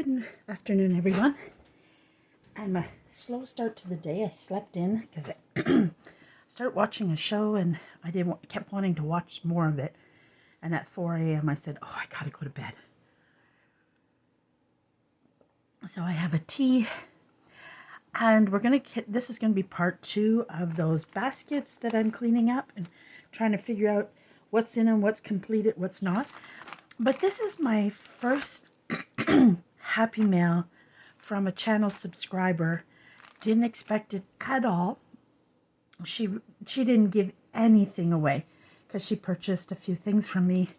Good afternoon, everyone. I'm a slow start to the day. I slept in because I started watching a show and I kept wanting to watch more of it. And at 4 a.m. I said, "Oh, I gotta go to bed." So I have a tea, and this is gonna be part 2 of those baskets that I'm cleaning up and trying to figure out what's in them, what's completed, what's not. But this is my first Happy Mail from a channel subscriber. Didn't expect it at all. She didn't give anything away because she purchased a few things from me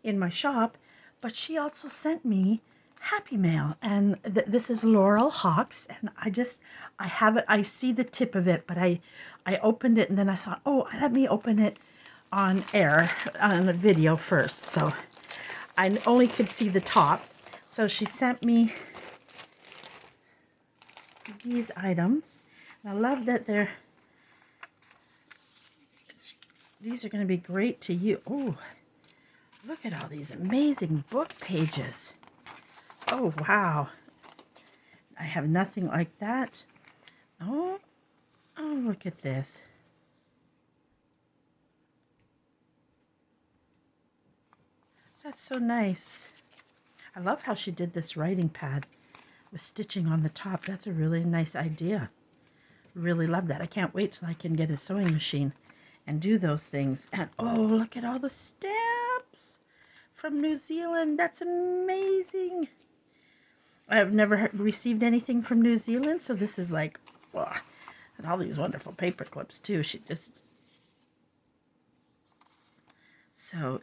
in my shop, but she also sent me Happy Mail, and this is Laurel Hawks, and I have it. I see the tip of it, but I opened it and then I thought, oh, let me open it on air on the video first. So I only could see the top. So she sent me these items. And I love that these are going to be great to you. Oh, look at all these amazing book pages. Oh, wow. I have nothing like that. Oh, look at this. That's so nice. I love how she did this writing pad with stitching on the top. That's a really nice idea. Really love that. I can't wait till I can get a sewing machine and do those things. And oh, look at all the stamps from New Zealand. That's amazing. I've never received anything from New Zealand, so this is like, wow. And all these wonderful paper clips too. So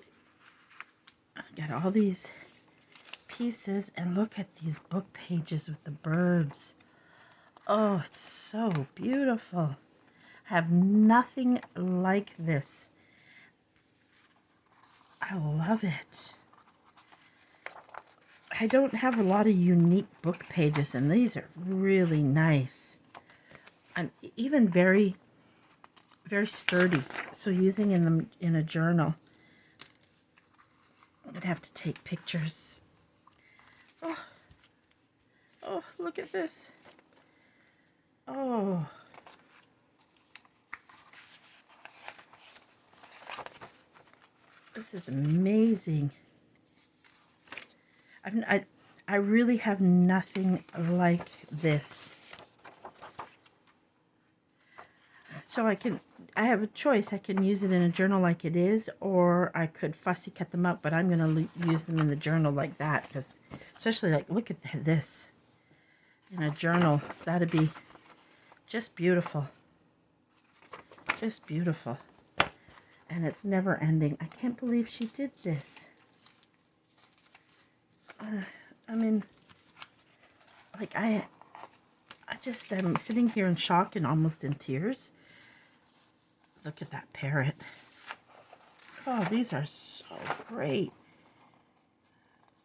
I got all these pieces, and look at these book pages with the birds. Oh, it's so beautiful. I have nothing like this. I love it. I don't have a lot of unique book pages, and these are really nice. And even very, very sturdy. So using in a journal, I would have to take pictures. Oh, look at this. Oh. This is amazing. I really have nothing like this. So I have a choice. I can use it in a journal like it is, or I could fussy cut them out, but I'm going to use them in the journal like that, because especially like, look at this. In a journal, that'd be just beautiful. Just beautiful. And it's never ending. I can't believe she did this. I mean, like I'm sitting here in shock and almost in tears. Look at that parrot. Oh, these are so great.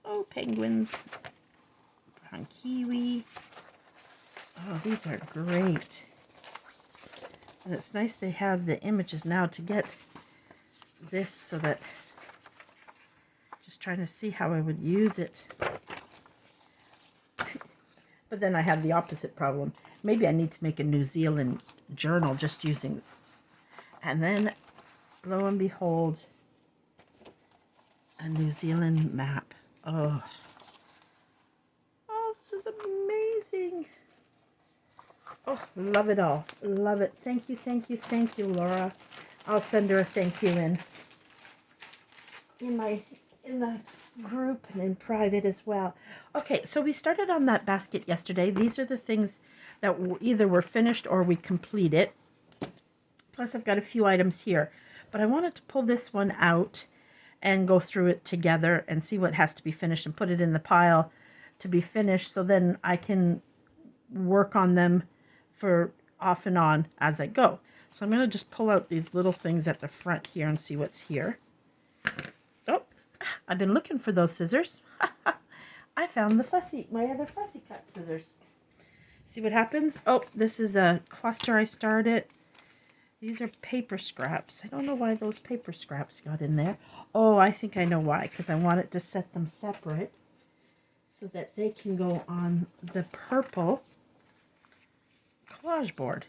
Oh, penguins. Brown kiwi. Oh, these are great. And it's nice they have the images now to get this, so that just trying to see how I would use it. But then I have the opposite problem. Maybe I need to make a New Zealand journal just using, and then lo and behold, a New Zealand map. Oh, this is amazing. Oh, love it all. Love it. Thank you, thank you, thank you, Laura. I'll send her a thank you in the group and in private as well. Okay, so we started on that basket yesterday. These are the things that either were finished or we completed. Plus I've got a few items here. But I wanted to pull this one out and go through it together and see what has to be finished and put it in the pile to be finished, so then I can work on them for off and on as I go. So I'm going to just pull out these little things at the front here and see what's here. Oh, I've been looking for those scissors. I found my other fussy cut scissors. See what happens? Oh, this is a cluster I started. These are paper scraps. I don't know why those paper scraps got in there. Oh, I think I know why, because I wanted to set them separate. so that they can go on the purple collage board.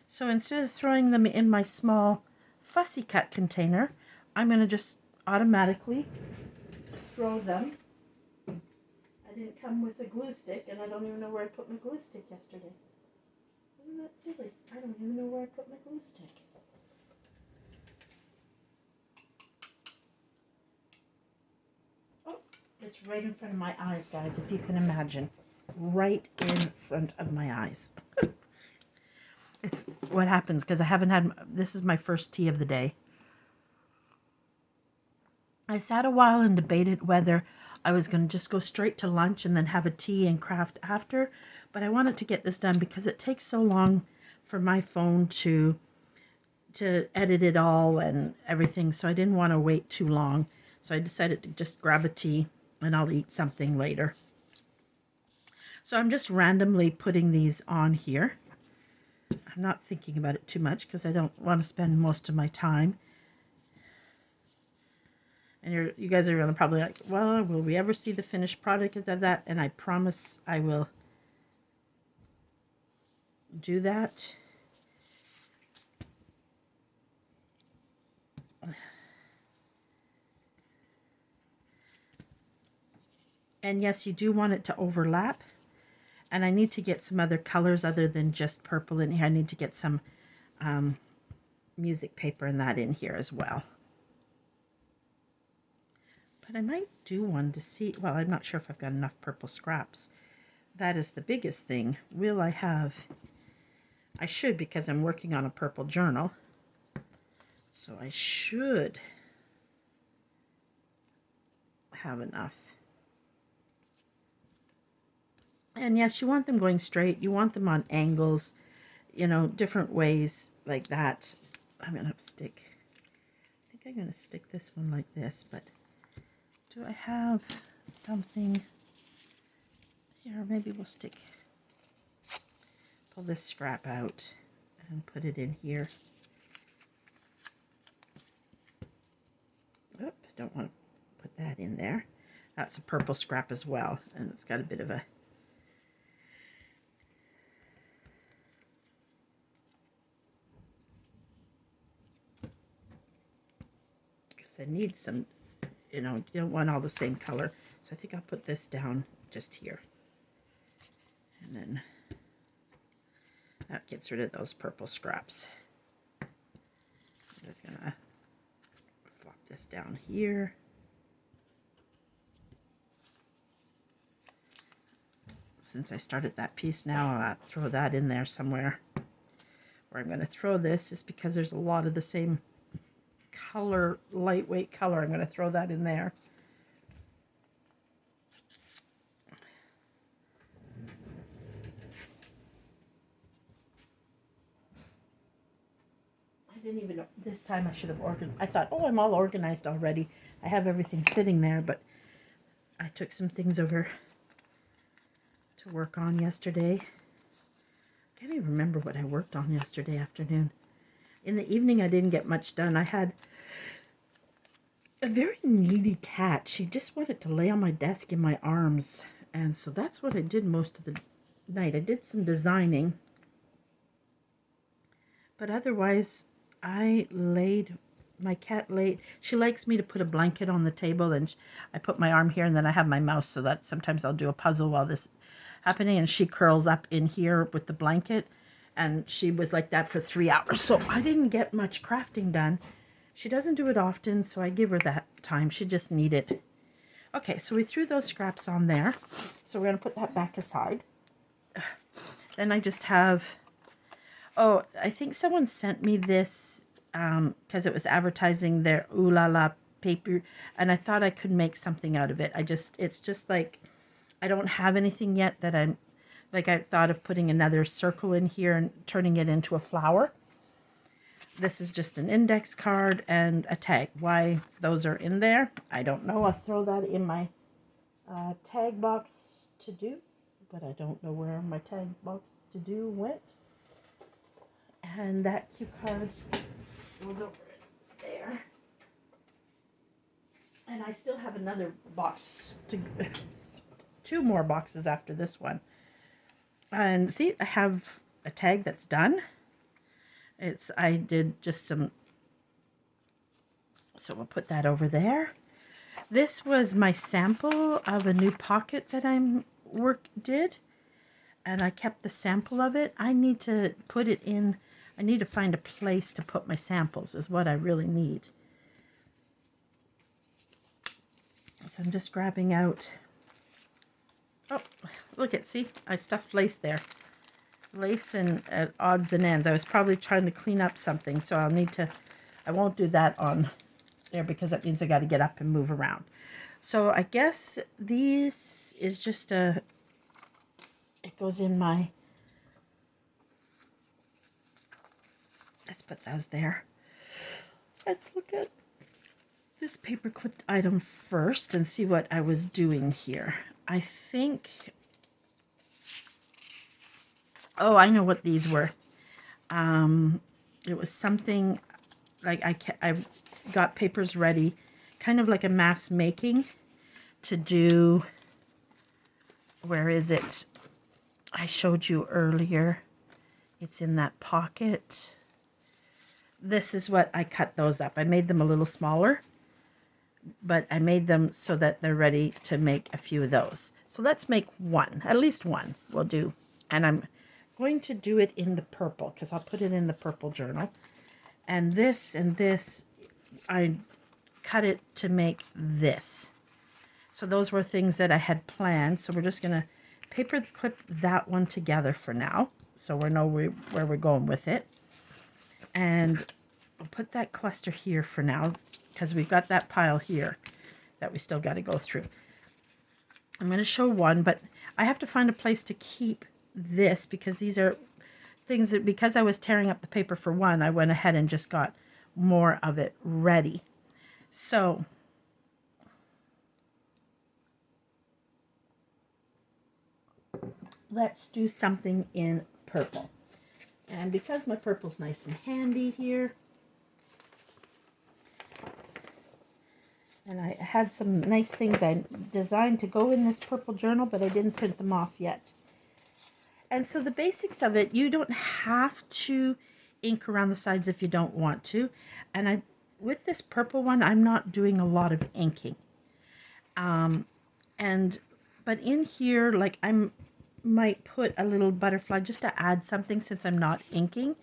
So instead of throwing them in my small fussy cut container, I'm going to just automatically throw them. I didn't come with a glue stick, and I don't even know where I put my glue stick yesterday. Isn't that silly? I don't even know where I put my glue stick. Oh, it's right in front of my eyes, guys, if you can imagine. Right in front of my eyes. It's what happens because I haven't had, this is my first tea of the day. I sat a while and debated whether I was going to just go straight to lunch and then have a tea and craft after, but I wanted to get this done because it takes so long for my phone to edit it all and everything, so I didn't want to wait too long. So I decided to just grab a tea and I'll eat something later. So I'm just randomly putting these on here. I'm not thinking about it too much because I don't want to spend most of my time. And you guys are probably like, well, will we ever see the finished product of that? And I promise I will do that. And yes, you do want it to overlap. And I need to get some other colors other than just purple in here. I need to get some music paper and that in here as well. But I might do one to see, well, I'm not sure if I've got enough purple scraps. That is the biggest thing. Will I have, I should, because I'm working on a purple journal. So I should have enough. And yes, you want them going straight. You want them on angles, you know, different ways like that. I'm going to stick, I think I'm going to stick this one like this, but do I have something here? Maybe we'll pull this scrap out and put it in here. Oop, don't want to put that in there. That's a purple scrap as well, and it's got a bit of a I need some, you know, you don't want all the same color. So I think I'll put this down just here. And then that gets rid of those purple scraps. I'm just going to flop this down here. Since I started that piece now, I'll throw that in there somewhere. Where I'm going to throw this is because there's a lot of the same color, lightweight color. I'm going to throw that in there. I didn't even know, this time I should have organized. I thought, oh, I'm all organized already. I have everything sitting there, but I took some things over to work on yesterday. I can't even remember what I worked on yesterday afternoon. In the evening, I didn't get much done. I had a very needy cat. She just wanted to lay on my desk in my arms. And so that's what I did most of the night. I did some designing. But otherwise, my cat laid, she likes me to put a blanket on the table, and I put my arm here, and then I have my mouse, so that sometimes I'll do a puzzle while this is happening, and she curls up in here with the blanket, and she was like that for 3 hours. So I didn't get much crafting done. She doesn't do it often, so I give her that time. She just needed. Okay, so we threw those scraps on there. So we're going to put that back aside. Then I just have, oh, I think someone sent me this because it was advertising their Ooh La La paper, and I thought I could make something out of it. It's just like, I don't have anything yet that I thought of putting another circle in here and turning it into a flower. This is just an index card and a tag. Why those are in there, I don't know. I'll throw that in my tag box to do, but I don't know where my tag box to do went. And that cue card goes over there. And I still have another box to 2 more boxes after this one. And see, I have a tag that's done. I did just some, so we'll put that over there. This was my sample of a new pocket that did, and I kept the sample of it. I need to put it in, I need to find a place to put my samples is what I really need. So I'm just grabbing out, oh, look at, see, I stuffed lace there. Lace and odds and ends. I was probably trying to clean up something, so I won't do that on there because that means I got to get up and move around. So I guess this is just it goes in my, let's put those there. Let's look at this paper clipped item first and see what I was doing here. I think, oh, I know what these were. It was something like I got papers ready, kind of like a mass making to do, where is it? I showed you earlier. It's in that pocket. This is what I cut those up. I made them a little smaller, but I made them so that they're ready to make a few of those. So let's make one, at least one we'll do. And I'm going to do it in the purple because I'll put it in the purple journal. And this, I cut it to make this. So those were things that I had planned. So we're just going to paper clip that one together for now, so we know where we're going with it. And I'll put that cluster here for now because we've got that pile here that we still got to go through. I'm going to show one, but I have to find a place to keep this because these are things that, because I was tearing up the paper for one, I went ahead and just got more of it ready. So let's do something in purple. And because my purple's nice and handy here, and I had some nice things I designed to go in this purple journal, but I didn't print them off yet. And so the basics of it, you don't have to ink around the sides if you don't want to. And with this purple one, I'm not doing a lot of inking. But in here, like might put a little butterfly just to add something since I'm not inking.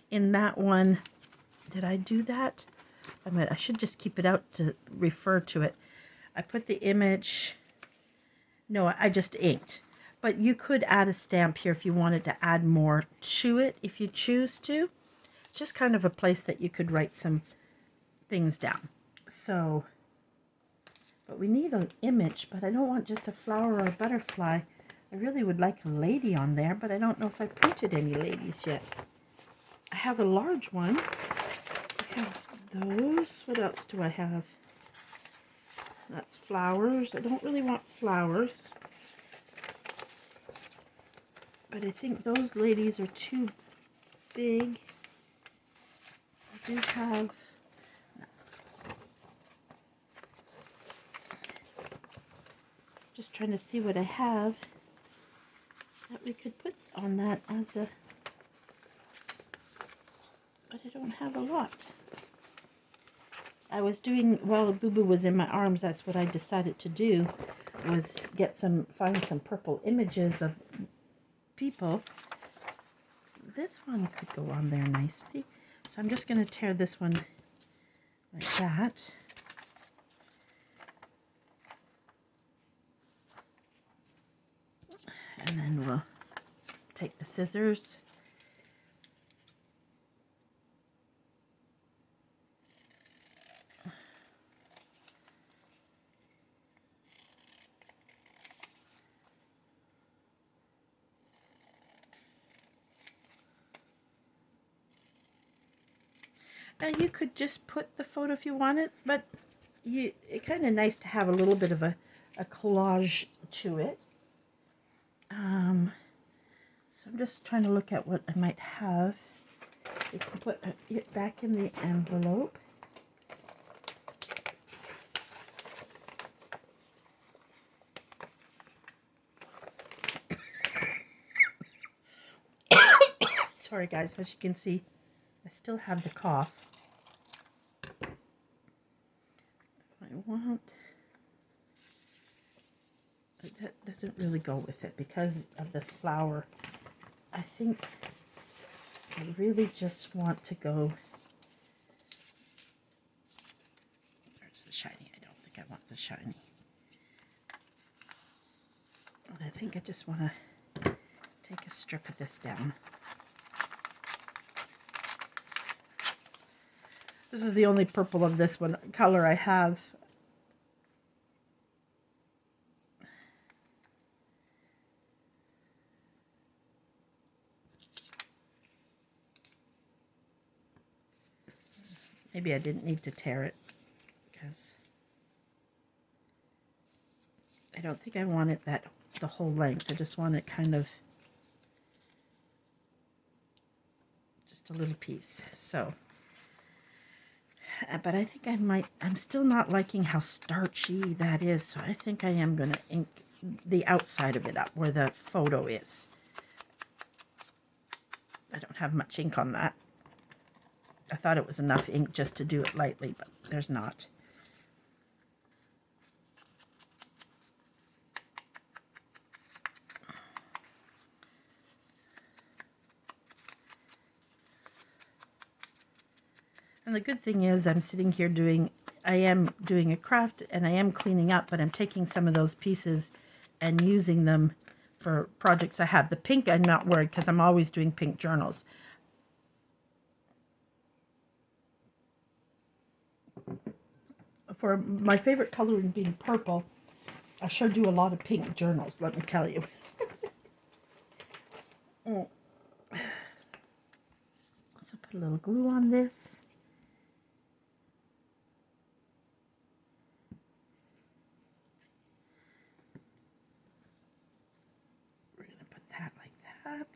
In that one, did I do that? I should just keep it out to refer to it. I put the image, no, I just inked. But you could add a stamp here if you wanted to add more to it, if you choose to. It's just kind of a place that you could write some things down. So, but we need an image, but I don't want just a flower or a butterfly. I really would like a lady on there, but I don't know if I printed any ladies yet. I have a large one. I have those. What else do I have? That's flowers. I don't really want flowers. But I think those ladies are too big. I do have, just trying to see what I have that we could put on that as a, but I don't have a lot. I was doing, while Boo Boo was in my arms, that's what I decided to do, was find some purple images of people. This one could go on there nicely. So I'm just going to tear this one like that. And then we'll take the scissors. Now you could just put the photo if you wanted, but it's kind of nice to have a little bit of a collage to it. So I'm just trying to look at what I might have. You can put it back in the envelope. Sorry guys, as you can see, I still have the cough. I want, that doesn't really go with it because of the flower. I think I really just want to go, there's the shiny. I don't think I want the shiny. And I think I just want to take a strip of this down. This is the only purple of this one color I have. Maybe I didn't need to tear it because I don't think I want it that the whole length. I just want it kind of just a little piece. So, but I think I'm still not liking how starchy that is. So I think I am going to ink the outside of it up where the photo is. I don't have much ink on that. I thought it was enough ink just to do it lightly, but there's not. And the good thing is I'm sitting here I am doing a craft and I am cleaning up, but I'm taking some of those pieces and using them for projects I have. The pink I'm not worried because I'm always doing pink journals. For my favorite color being purple, I sure do a lot of pink journals, let me tell you. So put a little glue on this. We're going to put that like that.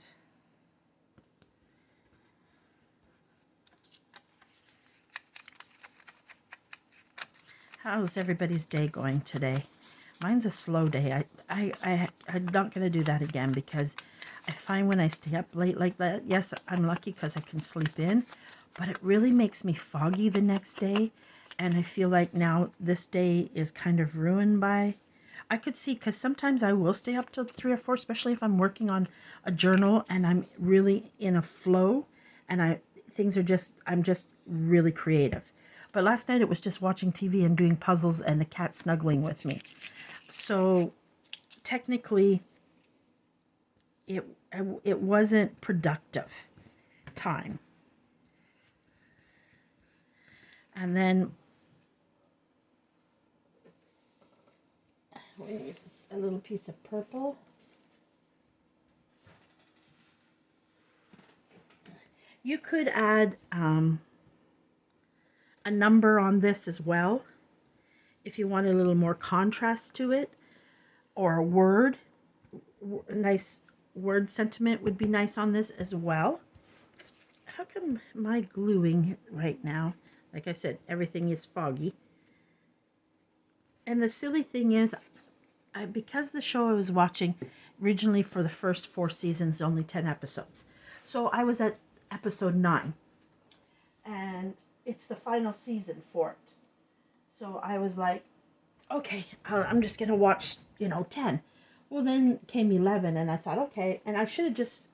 How's everybody's day going today? Mine's a slow day. I'm not going to do that again because I find when I stay up late like that, yes, I'm lucky because I can sleep in, but it really makes me foggy the next day. And I feel like now this day is kind of ruined by, I could see, because sometimes I will stay up till 3 or 4, especially if I'm working on a journal and I'm really in a flow and I'm just really creative. But last night it was just watching TV and doing puzzles and the cat snuggling with me. So technically it wasn't productive time. And then a little piece of purple. You could add a number on this as well if you want a little more contrast to it, or a word. A nice word sentiment would be nice on this as well. How come my gluing right now? Like I said, everything is foggy. And the silly thing is, because the show I was watching originally for the first 4 seasons, only 10 episodes. So I was at episode 9. And it's the final season for it. So I was like, okay, I'm just going to watch, 10. Well, then came 11 and I thought, okay. And I should have just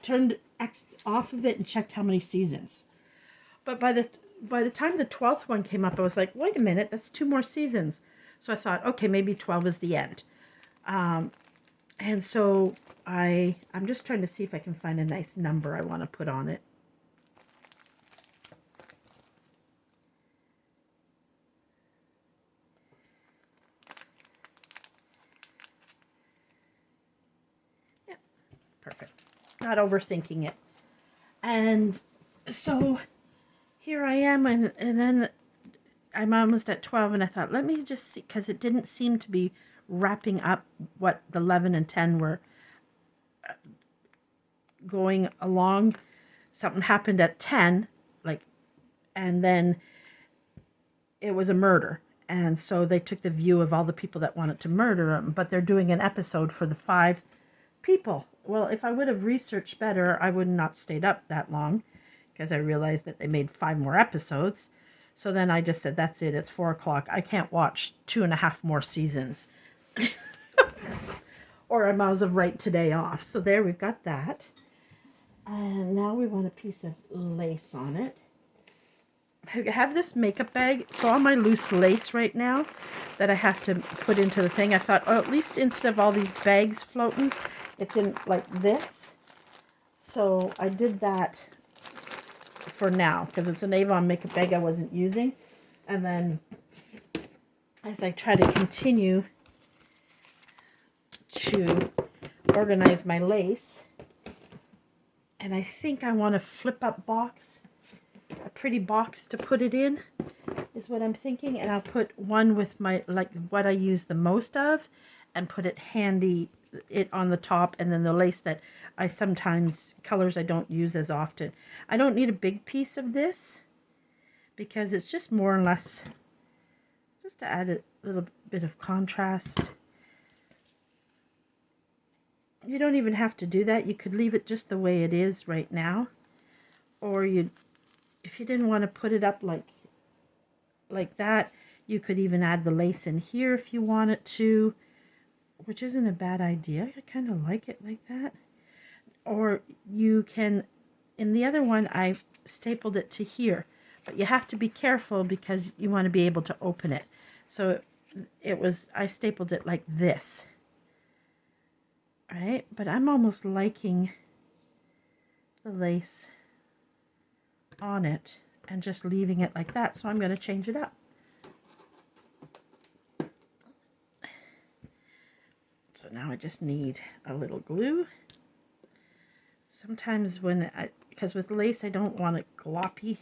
turned X off of it and checked how many seasons. But by the time the 12th one came up, I was like, wait a minute, that's 2 more seasons. So I thought, okay, maybe 12 is the end. And so I'm just trying to see if I can find a nice number I want to put on it. Yeah, perfect. Not overthinking it. And so here I am, and then I'm almost at 12, and I thought, let me just see, because it didn't seem to be wrapping up what the 11 and 10 were going along. Something happened at 10, and then it was a murder. And so they took the view of all the people that wanted to murder him, but they're doing an episode for the 5 people well, if I would have researched better, I would not stayed up that long, because I realized that they made 5 more episodes. So then I just said, that's it. It's 4 o'clock. I can't watch 2.5 more seasons. Or I might as well write today off. So there, we've got that. And now we want a piece of lace on it. I have this makeup bag. So all my loose lace right now that I have to put into the thing, I thought, oh, at least instead of all these bags floating, it's in like this. So I did that for now, because it's an Avon makeup bag I wasn't using. And then as I try to continue to organize my lace, and I think I want a flip up box, a pretty box to put it in is what I'm thinking. And I'll put one with my, like what I use the most of, and put it handy it on the top, and then the lace that I sometimes, colors I don't use as often. I don't need a big piece of this because it's just more or less just to add a little bit of contrast. You don't even have to do that. You could leave it just the way it is right now, or if you didn't want to put it up like that, you could even add the lace in here if you wanted to, which isn't a bad idea. I kind of like it like that. Or you can, in the other one, I stapled it to here, but you have to be careful because you want to be able to open it. So I stapled it like this, right? But I'm almost liking the lace on it and just leaving it like that. So I'm going to change it up. So now I just need a little glue. Sometimes because with lace I don't want it gloppy,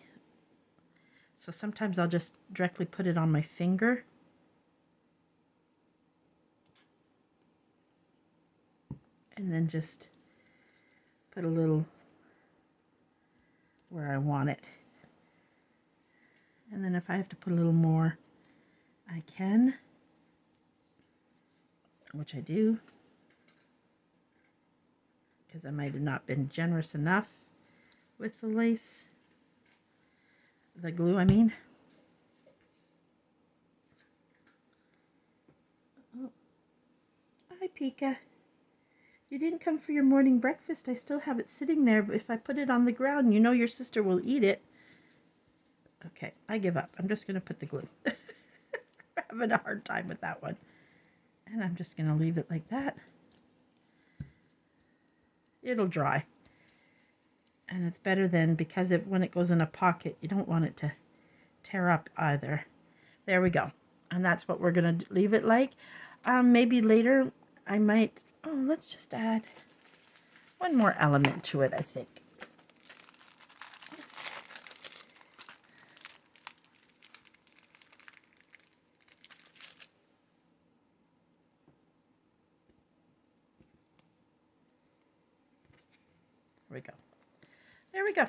so sometimes I'll just directly put it on my finger. And then just put a little where I want it. And then if I have to put a little more, I can, which I do, because I might have not been generous enough with the lace, the glue, I mean. Oh. Hi, Pika. You didn't come for your morning breakfast. I still have it sitting there, but if I put it on the ground, you know your sister will eat it. Okay, I give up. I'm just going to put the glue. I'm having a hard time with that one. And I'm just going to leave it like that. It'll dry. And it's better than, because when it goes in a pocket, you don't want it to tear up either. There we go. And that's what we're going to leave it like. Maybe later I might, let's just add one more element to it, I think. There we go. There we go.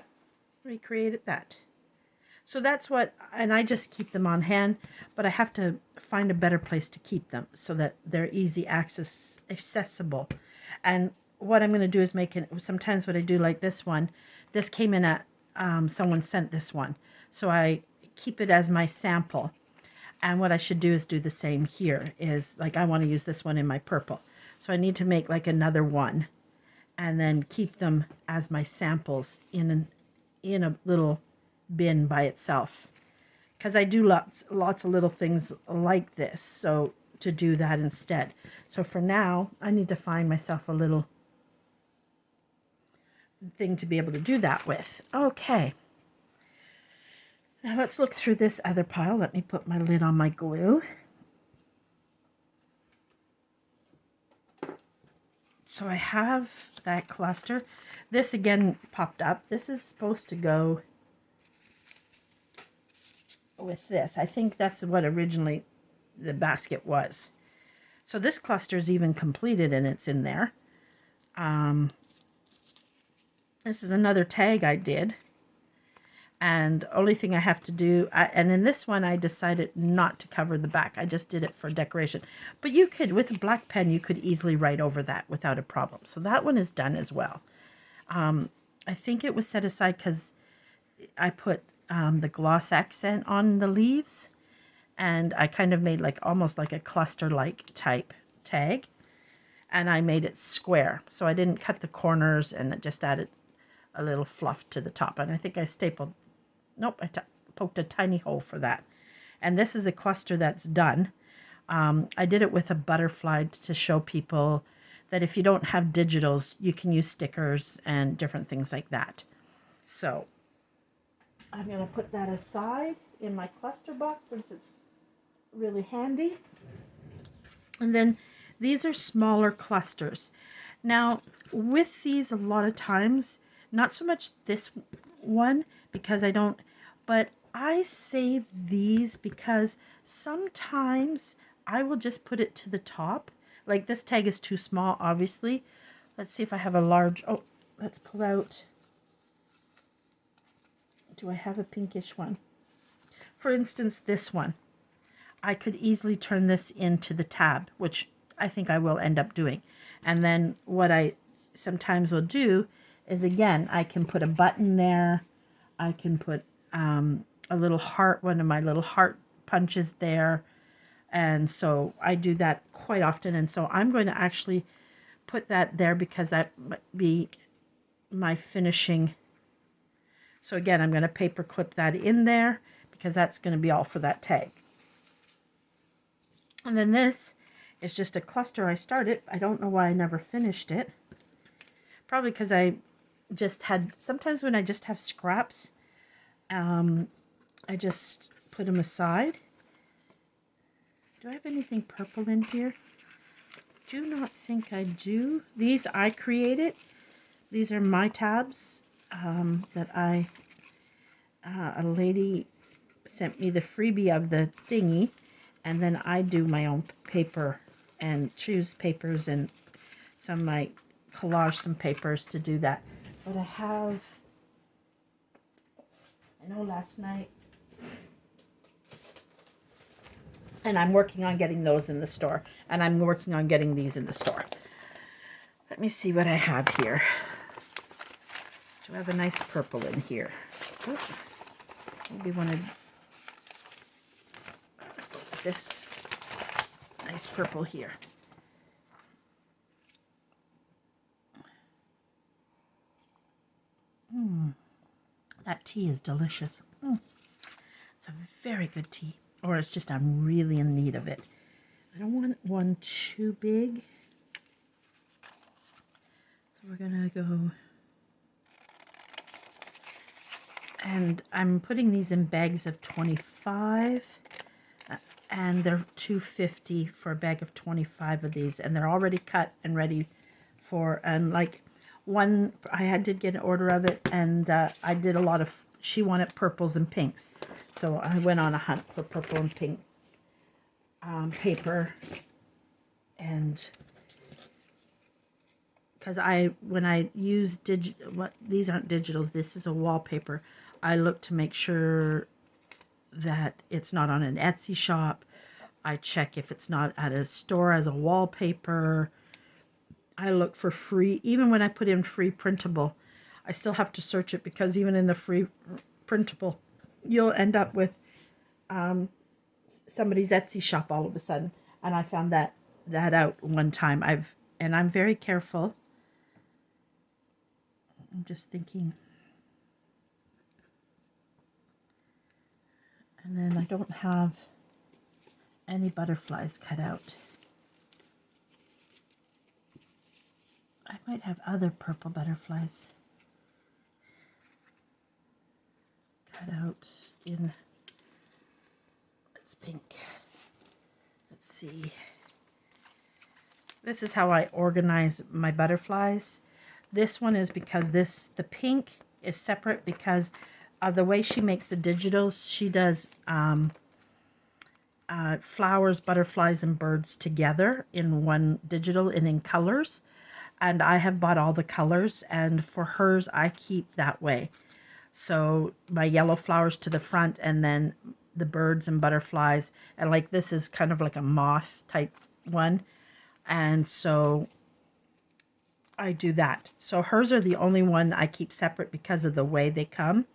Recreated that. So that's what, and I just keep them on hand, but I have to find a better place to keep them so that they're easy accessible. And what I'm going to do is make it, sometimes what I do like this one, this came in at, someone sent this one. So I keep it as my sample. And what I should do is do the same here, is like I want to use this one in my purple. So I need to make like another one and then keep them as my samples in a little bin by itself, because I do lots of little things like this, so to do that instead. So for now I need to find myself a little thing to be able to do that with. Okay, now let's look through this other pile. Let me put my lid on my glue. So I have that cluster. This again popped up. This is supposed to go with this. I think that's what originally the basket was. So this cluster is even completed and it's in there. This is another tag I did. And only thing I have to do, and in this one I decided not to cover the back. I just did it for decoration. But you could, with a black pen, you could easily write over that without a problem. So that one is done as well. I think it was set aside because I put the gloss accent on the leaves, and I kind of made like almost like a cluster-like type tag, and I made it square. So I didn't cut the corners, and it just added a little fluff to the top. And I think I stapled, nope, I poked a tiny hole for that. And this is a cluster that's done. I did it with a butterfly to show people that if you don't have digitals, you can use stickers and different things like that. So I'm going to put that aside in my cluster box since it's really handy. And then these are smaller clusters. Now with these, a lot of times, not so much this one because I don't, but I save these because sometimes I will just put it to the top. Like this tag is too small, obviously. Let's see if I have a large, oh, let's pull out. Do I have a pinkish one? For instance, this one. I could easily turn this into the tab, which I think I will end up doing. And then what I sometimes will do is, again, I can put a button there. I can put a little heart, one of my little heart punches there. And so I do that quite often. And so I'm going to actually put that there because that might be my finishing. So again, I'm going to paper clip that in there because that's going to be all for that tag. And then this is just a cluster I started. I don't know why I never finished it. Probably because I just had, sometimes when I just have scraps, I just put them aside. Do I have anything purple in here? Do not think I do. These I created. These are my tabs that a lady sent me the freebie of the thingy, and then I do my own paper and choose papers, and some might collage some papers to do that. But I know last night, and I'm working on getting those in the store, and I'm working on getting these in the store. Let me see what I have here. Do I have a nice purple in here? Oops. Maybe one of this nice purple here. That tea is delicious. It's a very good tea. Or it's just I'm really in need of it. I don't want one too big. So we're going to go. And I'm putting these in bags of 25. And they're $2.50 for a bag of 25 of these. And they're already cut and ready for, and like one, I did get an order of it, and I did a lot of, she wanted purples and pinks. So I went on a hunt for purple and pink paper. And because when I use these aren't digitals, this is a wallpaper, I look to make sure that it's not on an Etsy shop. I check if it's not at a store as a wallpaper. I look for free, even when I put in free printable, I still have to search it because even in the free printable, you'll end up with somebody's Etsy shop all of a sudden. And I found that out one time. I'm very careful. I'm just thinking. And then I don't have any butterflies cut out. I might have other purple butterflies cut out in, it's pink. Let's see. This is how I organize my butterflies. This one is because the pink is separate because of the way she makes the digitals. She does flowers, butterflies, and birds together in one digital and in colors. And I have bought all the colors, and for hers, I keep that way. So my yellow flowers to the front, and then the birds and butterflies. And like this is kind of like a moth type one. And so I do that. So hers are the only one I keep separate because of the way they come.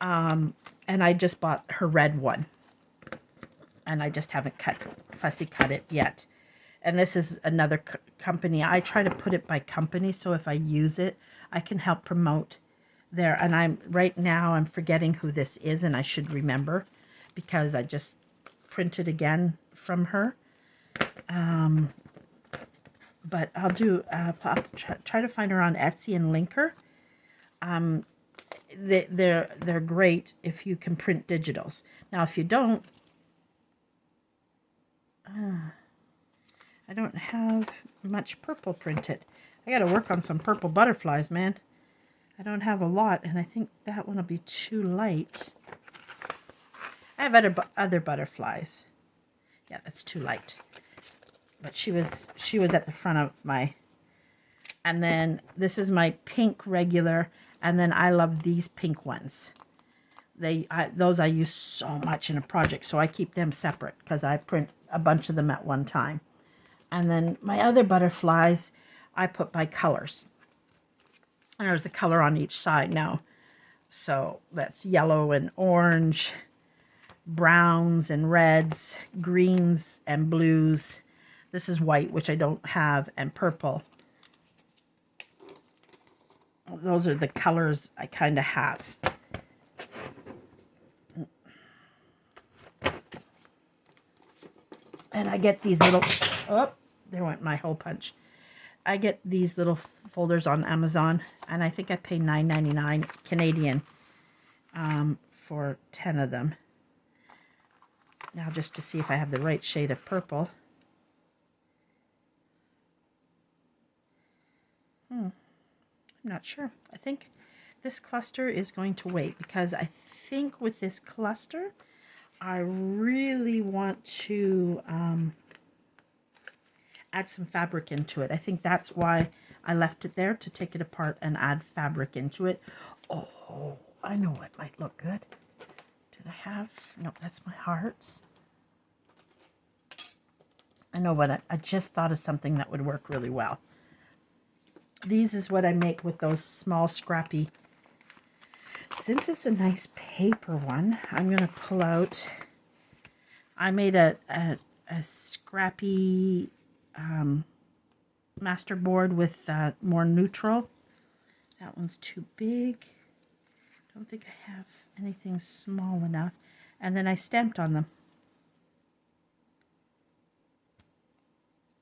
And I just bought her red one. And I just haven't fussy cut it yet. And this is another company. I try to put it by company, so if I use it, I can help promote there. And right now I'm forgetting who this is, and I should remember because I just printed again from her. But I'll try to find her on Etsy and link her. They're great if you can print digitals. Now, if you don't, I don't have much purple printed. I got to work on some purple butterflies, man. I don't have a lot, and I think that one will be too light. I have other butterflies. Yeah, that's too light. But she was at the front of my. And then this is my pink regular, and then I love these pink ones. Those I use so much in a project, so I keep them separate because I print a bunch of them at one time. And then my other butterflies, I put by colors. And there's a color on each side now. So that's yellow and orange, browns and reds, greens and blues. This is white, which I don't have, and purple. Those are the colors I kind of have. And I get these little, oh, there went my hole punch. I get these little folders on Amazon, and I think I pay $9.99 Canadian for 10 of them. Now, just to see if I have the right shade of purple. I'm not sure. I think this cluster is going to wait, because I think with this cluster, I really want to add some fabric into it. I think that's why I left it there, to take it apart and add fabric into it. Oh, I know what might look good. Did I have? No, that's my hearts. I know what I just thought of something that would work really well. These is what I make with those small scrappy. Since it's a nice paper one, I'm going to pull out. I made a scrappy master board with more neutral. That one's too big. Don't think I have anything small enough. And then I stamped on them.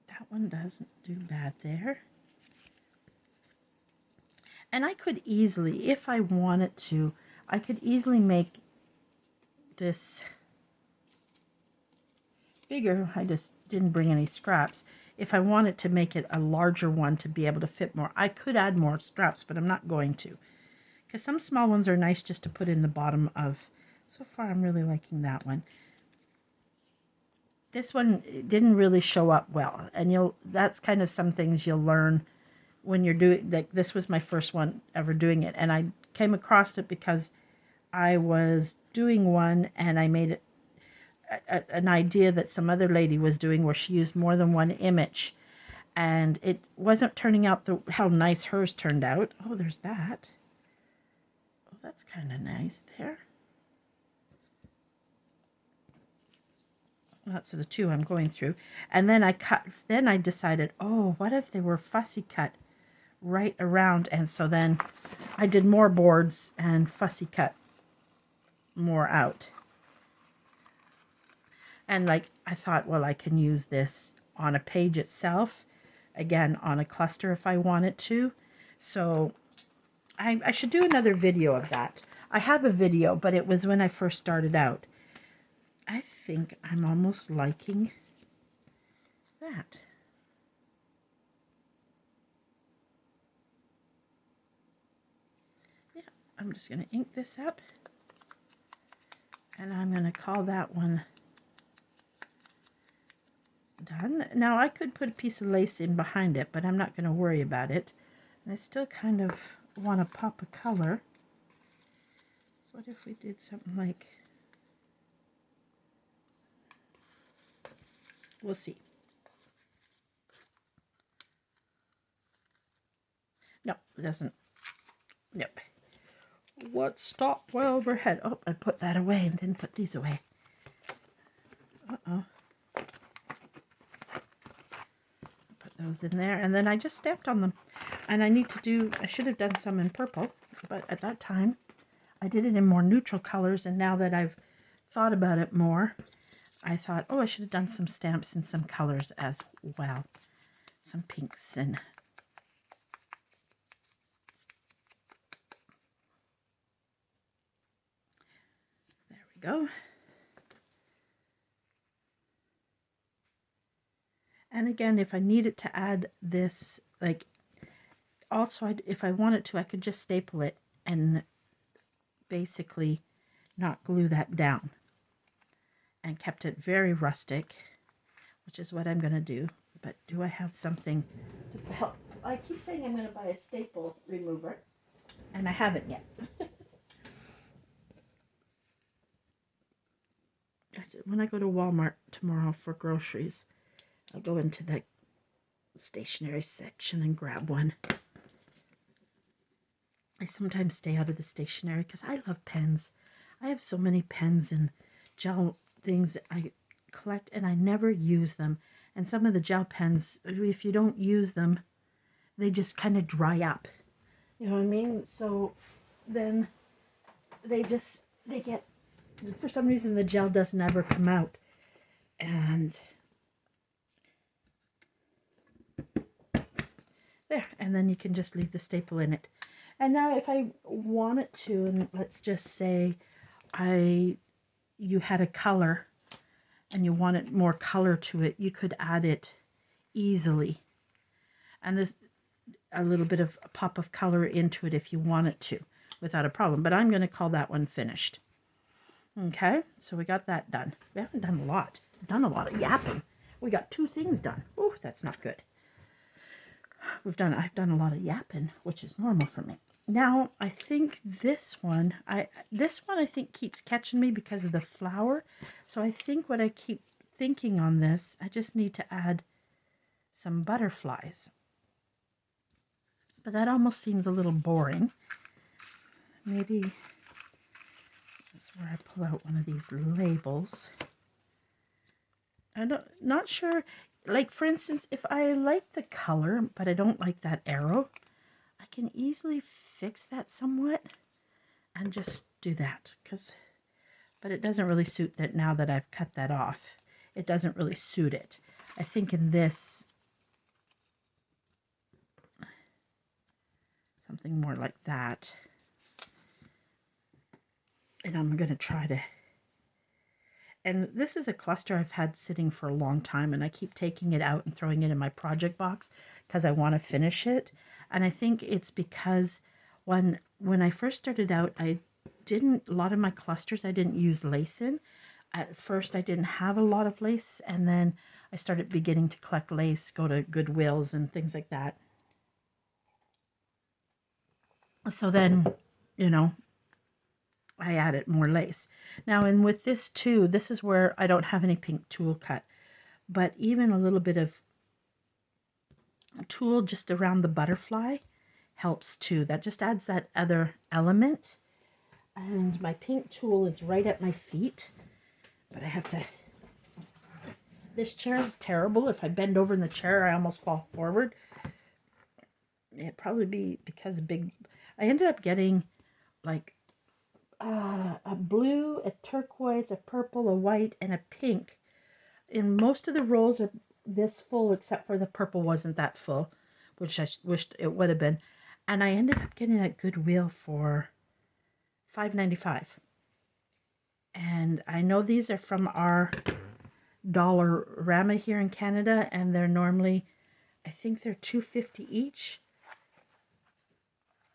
That one doesn't do bad there. And I could easily, if I wanted to, I could easily make this bigger. I just didn't bring any scraps. If I wanted to make it a larger one to be able to fit more, I could add more scraps, but I'm not going to. Because some small ones are nice just to put in the bottom of. So far, I'm really liking that one. This one didn't really show up well. And that's kind of some things you'll learn when you're doing, like this was my first one ever doing it, and I came across it because I was doing one and I made it an idea that some other lady was doing where she used more than one image, and it wasn't turning out how nice hers turned out. Oh, there's that. Oh, that's kind of nice there. That's the two I'm going through. And then I decided, oh, what if they were fussy cut right around? And so then I did more boards and fussy cut more out. And like I thought, well, I can use this on a page itself, again on a cluster if I wanted to. So I should do another video of that. I have a video, but it was when I first started out. I think I'm almost liking that. Yeah, I'm just going to ink this up. And I'm going to call that one done. Now I could put a piece of lace in behind it, but I'm not going to worry about it. And I still kind of want to pop a color. What if we did something like, we'll see. No, it doesn't. Nope. What stop well overhead? Oh, I put that away and didn't put these away. Uh-oh. Put those in there, and then I just stamped on them. And I should have done some in purple, but at that time I did it in more neutral colors, and now that I've thought about it more, I thought, oh, I should have done some stamps in some colors as well. Some pinks and... There we go. And again, if I needed to add this, like, also, if I wanted to, I could just staple it and basically not glue that down. And kept it very rustic, which is what I'm going to do. But do I have something to help? I keep saying I'm going to buy a staple remover, and I haven't yet. When I go to Walmart tomorrow for groceries, I'll go into the stationery section and grab one. I sometimes stay out of the stationery because I love pens. I have so many pens and gel things I collect, and I never use them. And some of the gel pens, if you don't use them, they just kind of dry up. You know what I mean? So then they get, for some reason the gel doesn't ever come out. And there, and then you can just leave the staple in it. And now if I wanted to, and let's just say you had a color and you wanted more color to it, you could add it easily. And this, a little bit of a pop of color into it if you wanted to, without a problem. But I'm going to call that one finished. Okay, so we got that done. We haven't done a lot. We've done a lot of yapping. We got 2 things done. Oh, that's not good. I've done a lot of yapping, which is normal for me. Now, I think this one I think keeps catching me because of the flower. So I think what I keep thinking on this, I just need to add some butterflies. But that almost seems a little boring. Maybe that's where I pull out one of these labels. Not sure. Like, for instance, if I like the color, but I don't like that arrow, I can easily fix that somewhat and just do that. But it doesn't really suit that now that I've cut that off. It doesn't really suit it. I think in this, something more like that. And I'm going to try to... And this is a cluster I've had sitting for a long time, and I keep taking it out and throwing it in my project box because I want to finish it. And I think it's because when I first started out, a lot of my clusters I didn't use lace in. At first I didn't have a lot of lace, and then I started beginning to collect lace, go to Goodwills and things like that. So then, you know, I added more lace. Now, and with this too, this is where I don't have any pink tulle cut, but even a little bit of tulle just around the butterfly helps too. That just adds that other element. And my pink tulle is right at my feet, but I have to... This chair is terrible. If I bend over in the chair, I almost fall forward. It'd probably be because I ended up getting like a blue, a turquoise, a purple, a white, and a pink. And most of the rolls are this full, except for the purple wasn't that full, which I wished it would have been. And I ended up getting at Goodwill for $5.95. And I know these are from our Dollarama here in Canada, and they're normally, I think they're $2.50 each.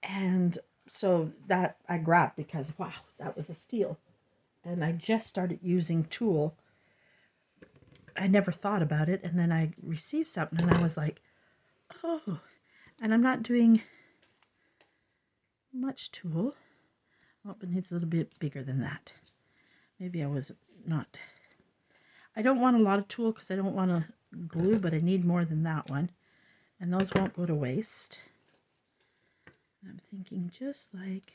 And so that I grabbed because, wow, that was a steal. And I just started using tulle. I never thought about it. And then I received something and I was like, oh. And I'm not doing much tulle. Oh, it needs a little bit bigger than that. Maybe I was not. I don't want a lot of tulle because I don't want to glue, but I need more than that one. And those won't go to waste. I'm thinking just like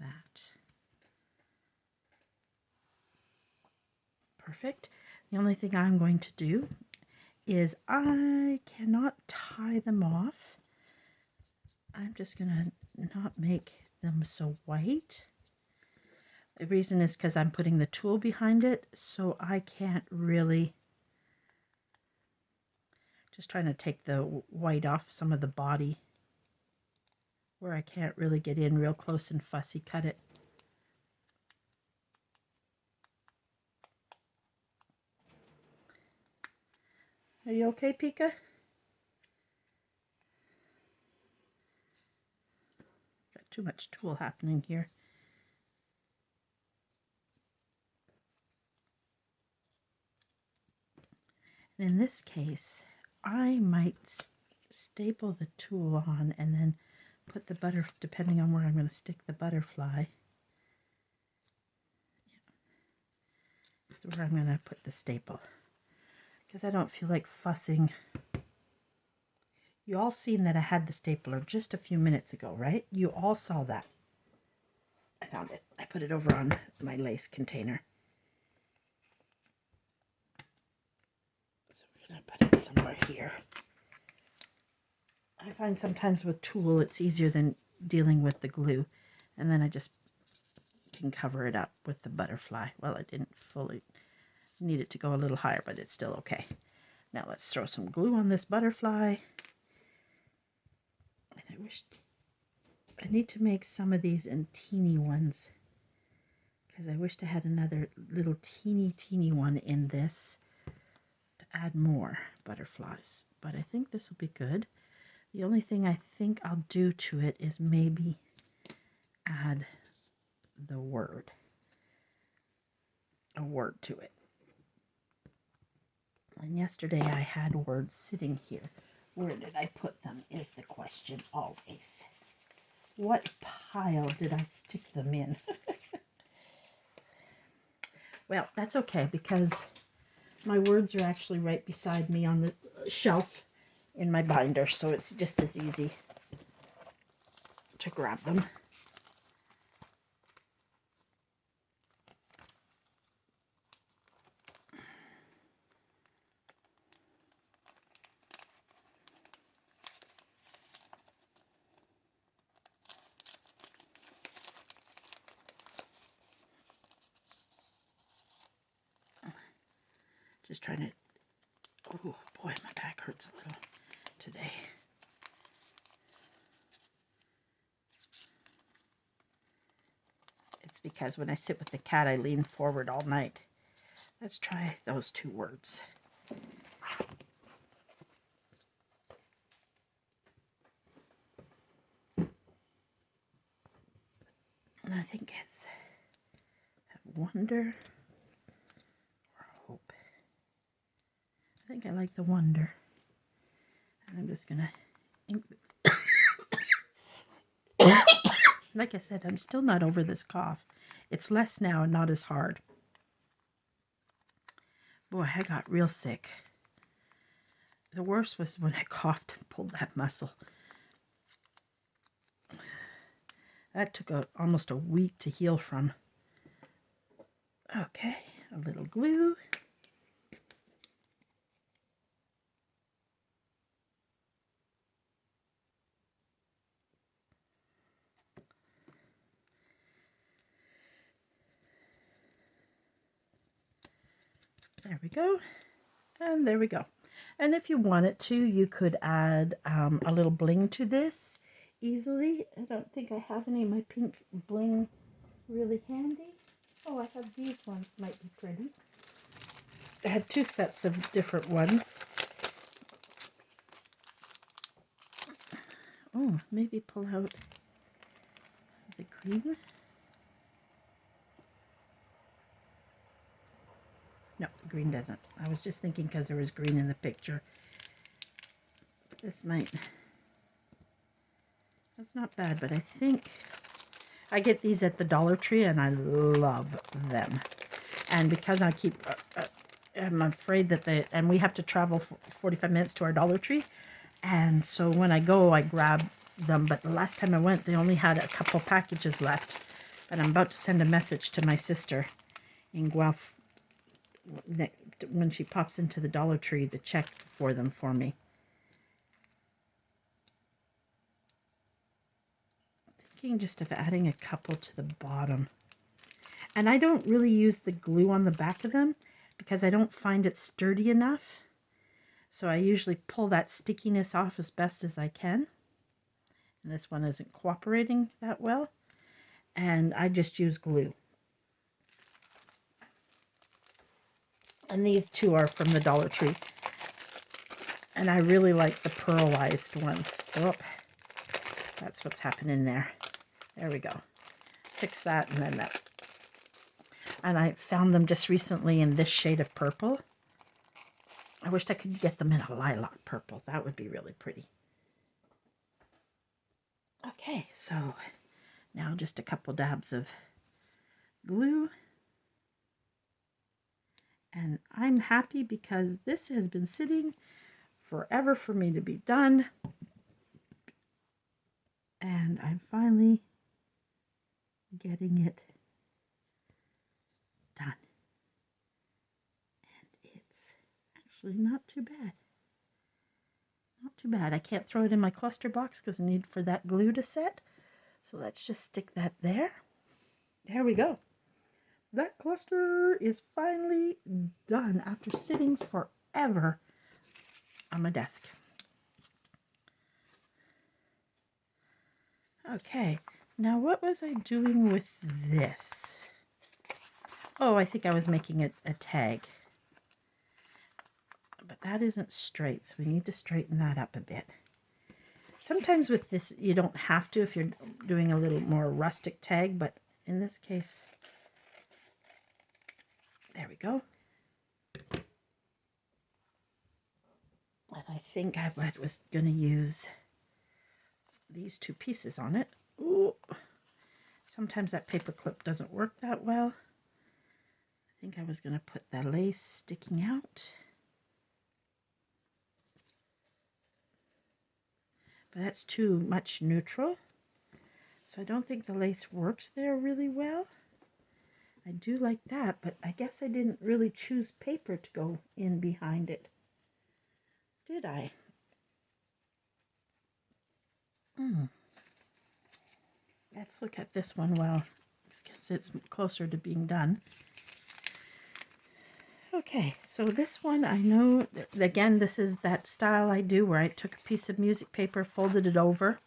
that. Perfect. The only thing I'm going to do is I cannot tie them off. I'm just going to not make them so white. The reason is because I'm putting the tulle behind it, so I can't really, just trying to take the white off some of the body where I can't really get in real close and fussy cut it. Are you okay, Pika? Got too much tulle happening here. And in this case, I might staple the tulle on and then put the butter, depending on where I'm going to stick the butterfly. That's where I'm going to put the staple, because I don't feel like fussing. You all seen that I had the stapler just a few minutes ago, right? You all saw that. I found it. I put it over on my lace container. So we're going to put it somewhere here. I find sometimes with tulle it's easier than dealing with the glue. And then I just can cover it up with the butterfly. Well, I didn't fully need it to go a little higher, but it's still okay. Now let's throw some glue on this butterfly. And I need to make some of these in teeny ones, because I wished I had another little teeny one in this to add more butterflies. But I think this will be good. The only thing I think I'll do to it is maybe add the word, a word to it. And yesterday I had words sitting here. Where did I put them is the question always. What pile did I stick them in? Well, that's okay, because my words are actually right beside me on the shelf in my binder, so it's just as easy to grab them. Just trying to, oh boy, my back hurts a little today. It's because when I sit with the cat, I lean forward all night. Let's try those two words. And I think it's wonder or hope. I think I like the wonder. And I'm just gonna ink. Like I said, I'm still not over this cough. It's less now and not as hard. Boy, I got real sick. The worst was when I coughed and pulled that muscle. That took almost a week to heal from. Okay, a little glue. There we go. And there we go. And if you wanted to, you could add a little bling to this easily. I don't think I have any of my pink bling really handy. Oh, I have these ones, might be pretty. I have two sets of different ones. Oh, maybe pull out the green. No, the green doesn't. I was just thinking because there was green in the picture. This might That's not bad, but I think I get these at the Dollar Tree and I love them. And because I keep, I'm afraid that and we have to travel for 45 minutes to our Dollar Tree. And so when I go, I grab them. But the last time I went, they only had a couple packages left. And I'm about to send a message to my sister in Guelph when she pops into the Dollar Tree to check for them for me. Thinking just of adding a couple to the bottom. And I don't really use the glue on the back of them because I don't find it sturdy enough. So I usually pull that stickiness off as best as I can. And this one isn't cooperating that well. And I just use glue. And these two are from the Dollar Tree. And I really like the pearlized ones. Oh, that's what's happening there. There we go. Fix that and then that. And I found them just recently in this shade of purple. I wished I could get them in a lilac purple. That would be really pretty. Okay, so now just a couple dabs of glue. And I'm happy because this has been sitting forever for me to be done. And I'm finally getting it done. And it's actually not too bad. Not too bad. I can't throw it in my cluster box because I need for that glue to set. So let's just stick that there. There we go. That cluster is finally done after sitting forever on my desk. Okay, now what was I doing with this? Oh, I think I was making a tag. But that isn't straight, so we need to straighten that up a bit. Sometimes with this, you don't have to if you're doing a little more rustic tag, but in this case, there we go. And I think I was going to use these two pieces on it. Ooh, sometimes that paper clip doesn't work that well. I think I was going to put the lace sticking out. But that's too much neutral. So I don't think the lace works there really well. I do like that, but I guess I didn't really choose paper to go in behind it. Did I? Let's look at this one while it's closer to being done. Okay, so this one I know, again, this is that style I do where I took a piece of music paper, folded it over.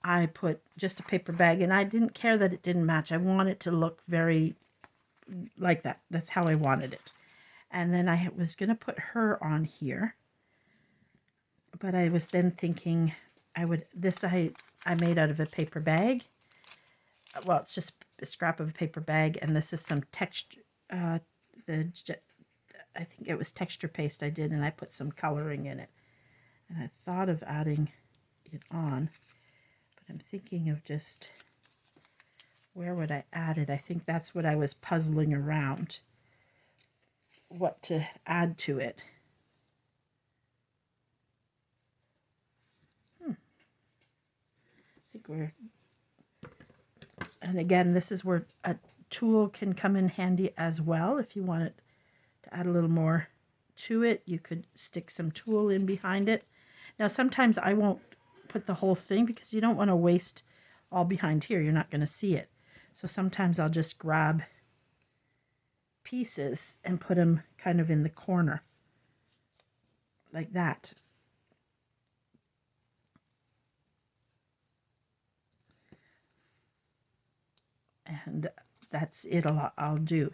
I put just a paper bag, and I didn't care that it didn't match. I want it to look very like that. That's how I wanted it. And then I was going to put her on here. But I was then thinking I made out of a paper bag. Well, it's just a scrap of a paper bag, and this is some texture, I think it was texture paste I did, and I put some coloring in it. And I thought of adding it on, but I'm thinking of just, where would I add it? I think that's what I was puzzling around, what to add to it. I think and again, this is where a tool can come in handy as well. If you want it to add a little more to it, you could stick some tulle in behind it. Now, sometimes I won't put the whole thing because you don't want to waste all behind here. You're not going to see it. So sometimes I'll just grab pieces and put them kind of in the corner like that. And that's it I'll do,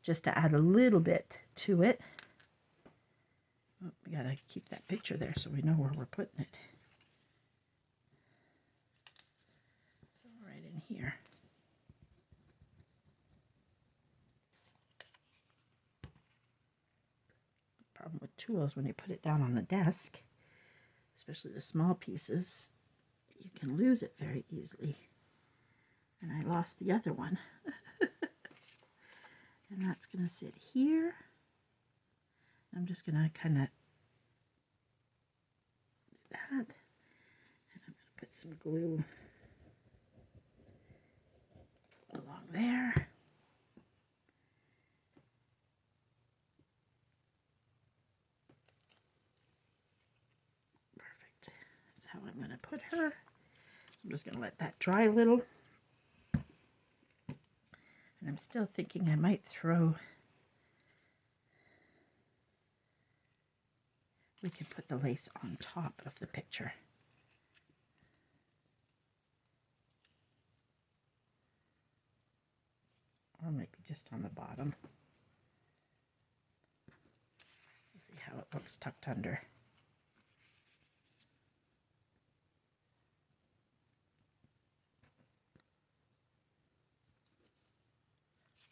just to add a little bit to it. Oh, we gotta keep that picture there so we know where we're putting it. So right in here. The problem with tools when you put it down on the desk, especially the small pieces, you can lose it very easily. And I lost the other one. And that's going to sit here. I'm just going to kind of do that. And I'm going to put some glue along there. Perfect. That's how I'm going to put her. So I'm just going to let that dry a little. And I'm still thinking I might throw, we can put the lace on top of the picture. Or maybe just on the bottom. We'll see how it looks tucked under.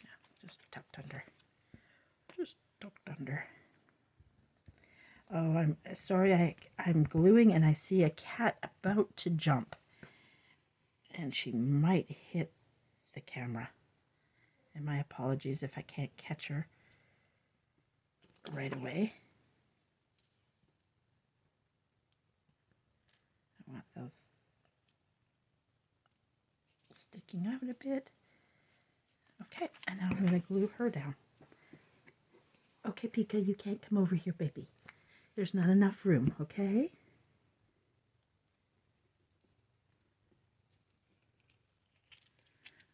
Yeah, just tucked under. Just tucked under. Oh, I'm sorry, I'm gluing and I see a cat about to jump. And she might hit the camera. And my apologies if I can't catch her right away. I want those sticking out a bit. Okay, and now I'm going to glue her down. Okay, Pika, you can't come over here, baby. There's not enough room, okay?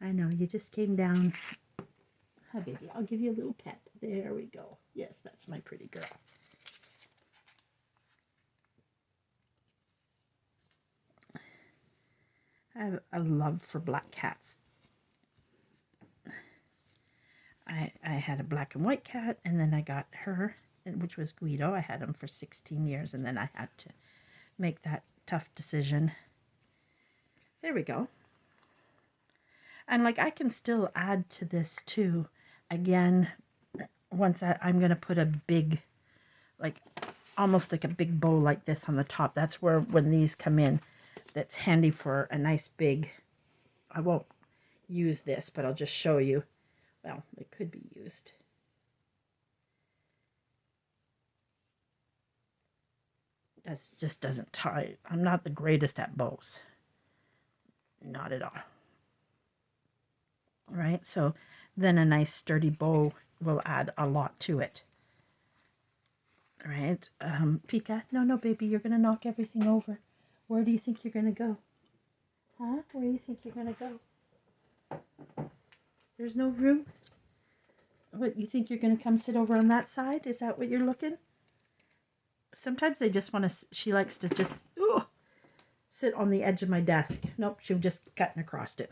I know, you just came down. Hi, baby, I'll give you a little pet. There we go. Yes, that's my pretty girl. I have a love for black cats. I had a black and white cat, and then I got her, which was Guido. I had him for 16 years, and then I had to make that tough decision. There we go. And like I can still add to this too. Again, once I'm going to put a big, like almost like a big bow like this on the top. That's where when these come in, that's handy for a nice big, I won't use this, but I'll just show you. Well, it could be used. That just doesn't tie. I'm not the greatest at bows. Not at all. Right? So then a nice sturdy bow will add a lot to it. Right? Pika, no, baby, you're going to knock everything over. Where do you think you're going to go? Huh? Where do you think you're going to go? There's no room? What, you think you're going to come sit over on that side? Is that what you're looking? Sometimes they just want to, she likes to just sit on the edge of my desk. Nope, she was just cutting across it.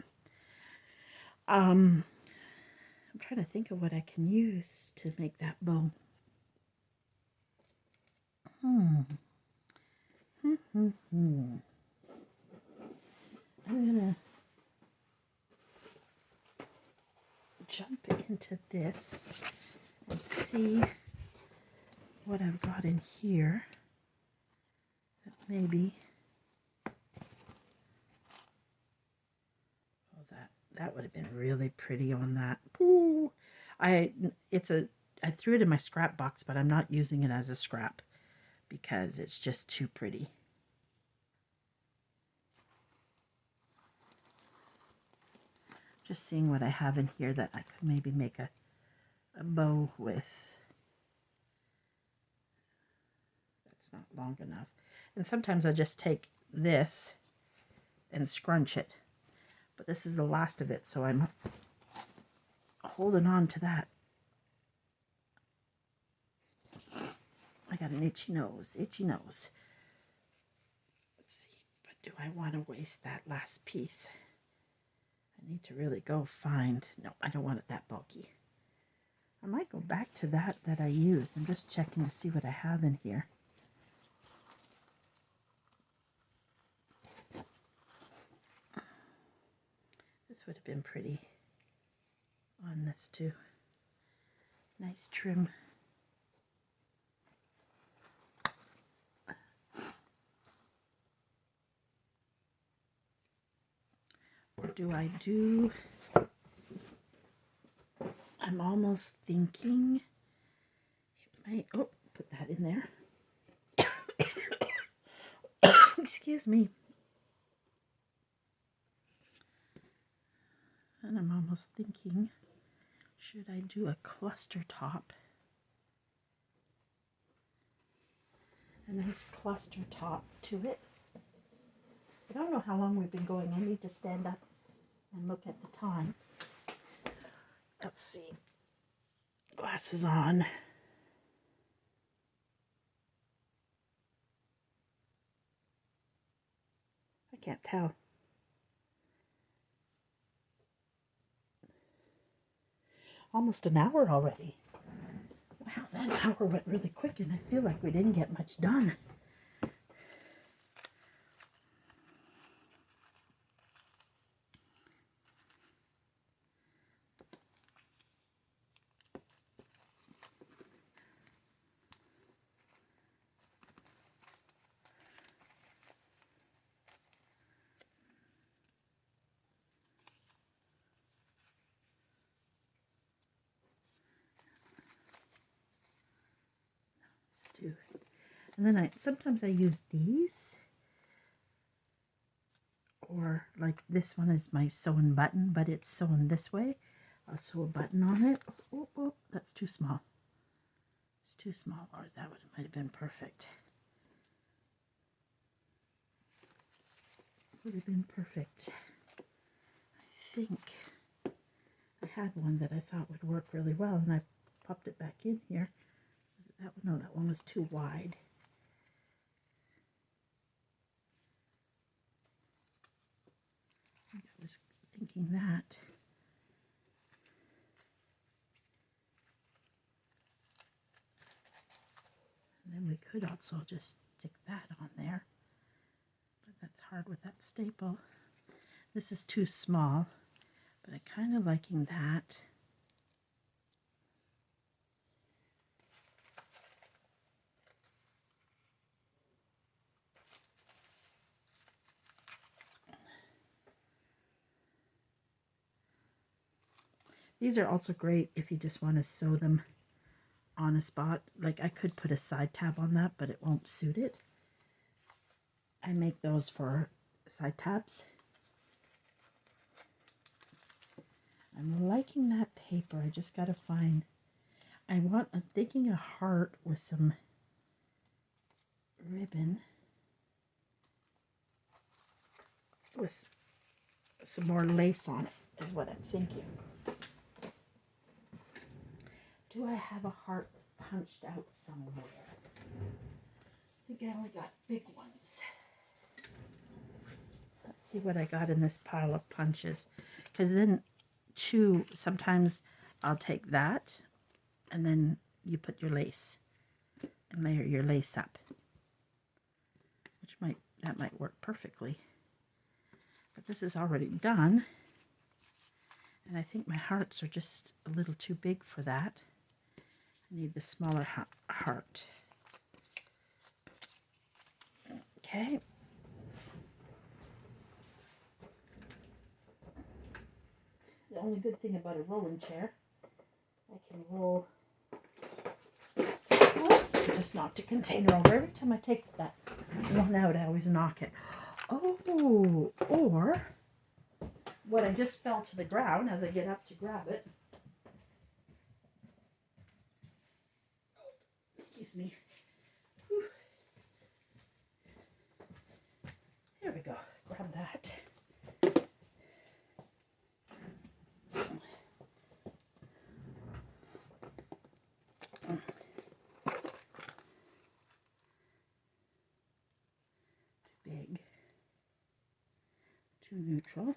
I'm trying to think of what I can use to make that bow. I'm going to jump into this and see what I've got in here. Maybe. Oh, that would have been really pretty on that. Ooh. I threw it in my scrap box, but I'm not using it as a scrap because it's just too pretty. Just seeing what I have in here that I could maybe make a bow with. That's not long enough. And sometimes I just take this and scrunch it. But this is the last of it, so I'm holding on to that. I got an itchy nose, itchy nose. Let's see, but do I want to waste that last piece? I need to really go find, no, I don't want it that bulky. I might go back to that I used. I'm just checking to see what I have in here. This would have been pretty on this too. Nice trim. do I do? I'm almost thinking it might, oh, put that in there. Excuse me. And I'm almost thinking, should I do a cluster top? A nice cluster top to it. I don't know how long we've been going. I need to stand up and look at the time. Let's see. Glasses on. I can't tell. Almost an hour already. Wow, that hour went really quick and I feel like we didn't get much done. Let's do. And then sometimes I use these. Or like this one is my sewn button, but it's sewn this way. I'll sew a button on it. Oh, oh, that's too small. It's too small, or that might have been perfect. Would have been perfect. I think I had one that I thought would work really well, and I popped it back in here. Was it that one? No, that one was too wide. I was thinking that. And then we could also just stick that on there. But that's hard with that staple. This is too small, but I kind of liking that. These are also great if you just want to sew them on a spot. Like I could put a side tab on that, but it won't suit it. I make those for side tabs. I'm liking that paper. I just gotta find, I'm thinking a heart with some ribbon. With some more lace on it is what I'm thinking. Do I have a heart punched out somewhere? I think I only got big ones. Let's see what I got in this pile of punches. Because then sometimes I'll take that and then you put your lace and layer your lace up. That might work perfectly. But this is already done. And I think my hearts are just a little too big for that. I need the smaller heart. Okay. The only good thing about a rolling chair, I can roll. Whoops, I just knocked a container over. Every time I take that one out, I always knock it. Oh, or what I just fell to the ground as I get up to grab it. Excuse me. Whew. There we go. Grab that. Too big. Too neutral.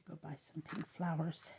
Go buy some pink flowers.